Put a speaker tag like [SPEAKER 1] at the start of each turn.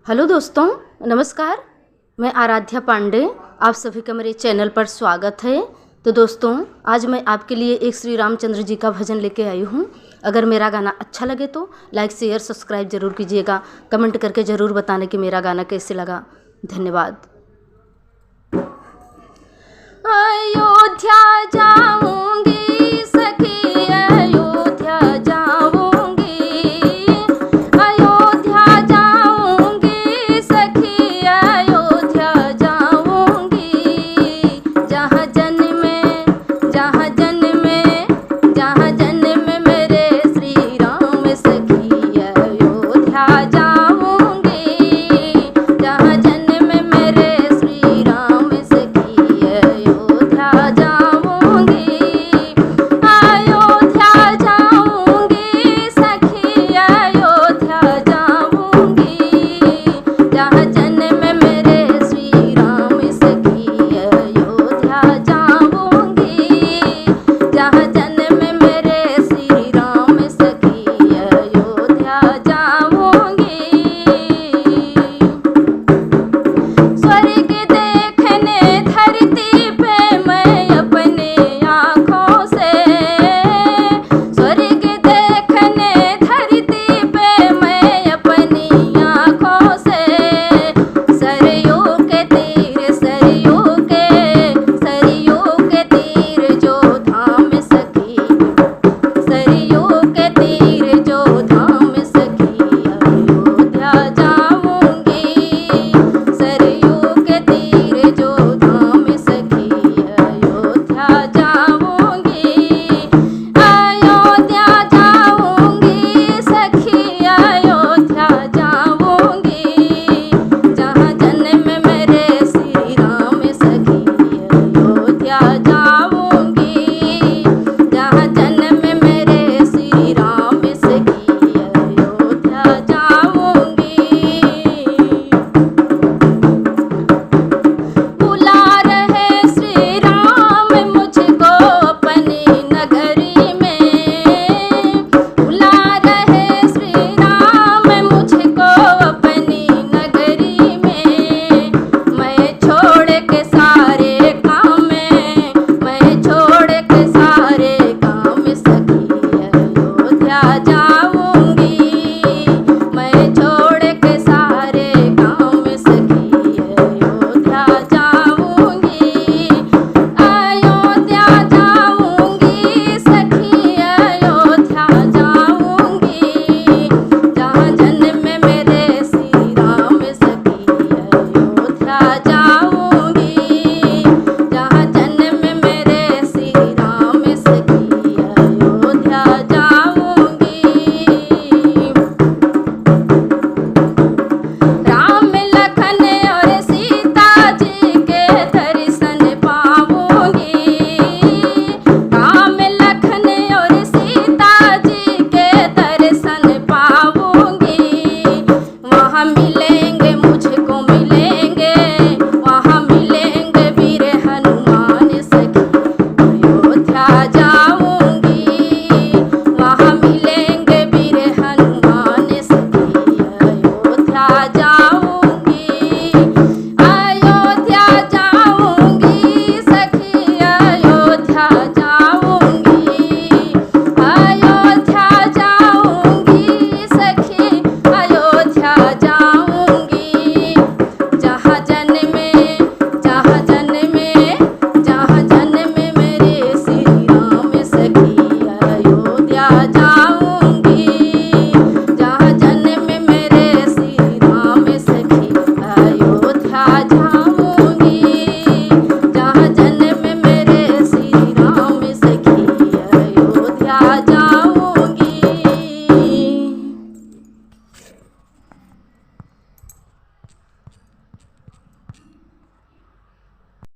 [SPEAKER 1] Hello दोस्तों, नमस्कार। मैं आराध्या पांडे, आप सभी का मेरे चैनल पर स्वागत है। तो दोस्तों, आज मैं आपके लिए एक श्री रामचंद्र जी का भजन लेके आई हूँ। अगर मेरा गाना अच्छा लगे तो लाइक शेयर सब्सक्राइब ज़रूर कीजिएगा। कमेंट करके ज़रूर बताने कि मेरा गाना कैसे लगा। धन्यवाद। अयोध्या जाऊंगी सखी, अयोध्या जाऊंगी, अयोध्या जाऊंगी सखी, अयोध्या जाऊंगी। जहाँ जन्मे जहाँ जन्मे जहाँ जन्मे मेरे श्री राम सखी, अयोध्या जाऊंगी। जहाँ जन्मे मेरे श्री राम सखी, अयोध्या जाऊंगी, अयोध्या जाऊंगी सखी, अयोध्या जाऊंगी। जहाँ जन्म मेरे श्री राम सखी, अयोध्या जाऊंगी। जहाँ जन्म मेरे श्री राम सखी, अयोध्या जाऊंगी। स्वर्ग देखने धरती पे मैं अपने आँखों से, स्वर्ग देखने धरती पे मैं अपनी आँखों से। सरयू के तीर, सरयू के तीर जो धाम सखी, सरयू के तीर जो धाम सखी, अयोध्या जाऊंगी। सरयू के तीर जो धाम सखी, अयोध्या जाऊंगी, अयोध्या जाऊंगी सखी, अयोध्या जाऊंगी। जहाँ जन्म मेरे श्री राम सखी, अयोध्या जाऊंगी। जहाँ जन्म मेरे श्री राम सखी, अयोध्या जाऊंगी। बुला रहे श्री राम मुझको अपनी नगरी में, बुला रहे श्री राम मुझको अपनी नगरी में। मैं छोड़ के सारे काम, मैं छोड़ के सारे काम सखी, अयोध्या जाऊंगी। मैं छोड़ के सारे काम सखी, अयोध्या जाऊंगी, अयोध्या जाऊंगी सखी, अयोध्या जाऊंगी। जहाँ जन्म मेरे श्री राम सखी, अयोध्या जाऊंगी। जहाँ जन्म मेरे श्री राम सखी, अयोध्या जाऊंगी। राम लखन और सीता जी के दर्शन पाऊंगी। राम लखन और सीता जी के दर्शन पाऊंगी। वहाँ मिलेंगे मुझको मिलेंगे, वहाँ मिलेंगे वीर हनुमान सखी, अयोध्या जाऊंगी। वहाँ मिलेंगे वीर हनुमान सखी, अयोध्या